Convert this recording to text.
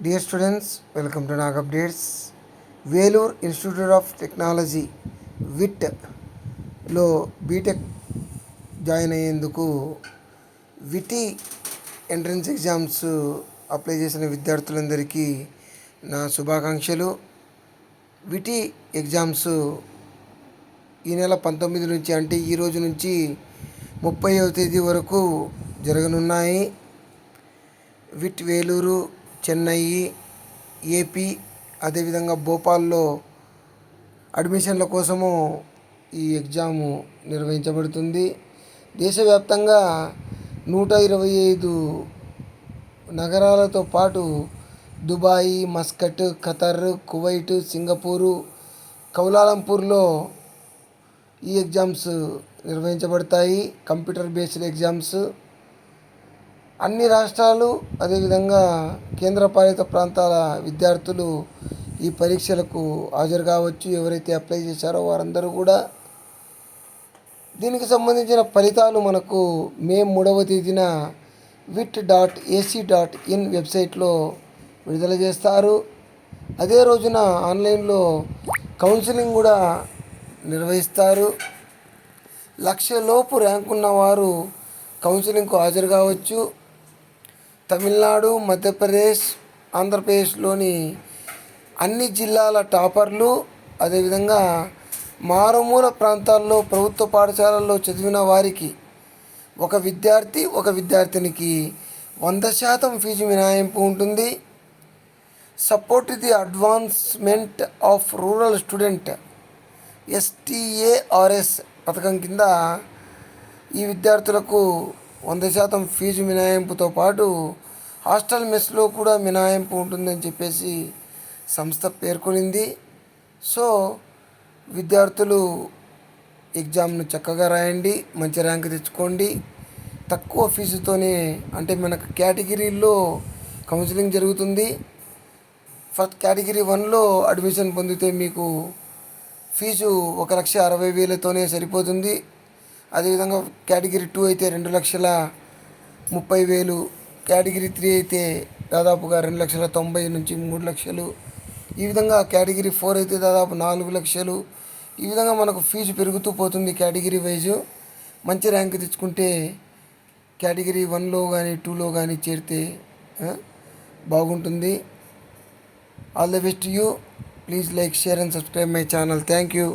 Dear students, welcome to Nag updates. Vellore Institute of Technology విట్లో BTech join అయ్యేందుకు విటి entrance exams apply చేసిన విద్యార్థులందరికీ నా శుభాకాంక్షలు. విటి ఎగ్జామ్స్ ఈ నెల 19 నుంచి, అంటే ఈ రోజు నుంచి 30వ తేదీ వరకు జరగనున్నాయి. విట్ వేలూరు, చెన్నై, ఏపీ, అదేవిధంగా భోపాల్లో అడ్మిషన్ల కోసము ఈ ఎగ్జాము నిర్వహించబడుతుంది. దేశవ్యాప్తంగా 125 నగరాలతో పాటు Dubai, Muscat, Qatar, Kuwait, Singapore, కౌలాలంపూర్లో ఈ ఎగ్జామ్స్ నిర్వహించబడతాయి. Computer based exams. అన్ని రాష్ట్రాలు, అదేవిధంగా కేంద్రపాలిత ప్రాంతాల విద్యార్థులు ఈ పరీక్షలకు హాజరు కావచ్చు. ఎవరైతే అప్లై చేశారో వారందరూ కూడా. దీనికి సంబంధించిన ఫలితాలు మనకు మే 3వ తేదీన wit.ac.in వెబ్సైట్లో విడుదల చేస్తారు. అదే రోజున ఆన్లైన్లో కౌన్సిలింగ్ కూడా నిర్వహిస్తారు. 1,00,000 లోపు ర్యాంక్ ఉన్నవారు కౌన్సిలింగ్కు హాజరు కావచ్చు. తమిళనాడు, మధ్యప్రదేశ్, ఆంధ్రప్రదేశ్లోని అన్ని జిల్లాల టాపర్లు, అదేవిధంగా మారుమూల ప్రాంతాల్లో ప్రభుత్వ పాఠశాలల్లో చదివిన వారికి ఒక విద్యార్థినికి 100% ఫీజు మినహాయింపు ఉంటుంది. Support the advancement of rural student STARS పథకం కింద ఈ విద్యార్థులకు 100% ఫీజు మినహాయింపుతో పాటు హాస్టల్ మెస్లో కూడా మినహాయింపు ఉంటుందని చెప్పేసి సంస్థ పేర్కొనింది. సో విద్యార్థులు ఎగ్జామ్ను చక్కగా రాయండి, మంచి ర్యాంక్ తెచ్చుకోండి. తక్కువ ఫీజుతోనే, అంటే మనకు కేటగిరీల్లో కౌన్సిలింగ్ జరుగుతుంది. ఫస్ట్ కేటగిరీ 1లో అడ్మిషన్ పొందితే మీకు ఫీజు 1,60,000తోనే సరిపోతుంది. అదేవిధంగా కేటగిరీ 2 అయితే 2,30,000, కేటగిరీ 3 అయితే దాదాపుగా 2,90,000 నుంచి 3 లక్షలు. ఈ విధంగా కేటగిరీ 4 అయితే దాదాపు 4 లక్షలు. ఈ విధంగా మనకు ఫీజు పెరుగుతూ పోతుంది కేటగిరీ వైజు. మంచి ర్యాంక్ తెచ్చుకుంటే కేటగిరీ 1లో కానీ 2లో కానీ చేరితే బాగుంటుంది. All the best you. Please like, share and subscribe my channel. Thank you.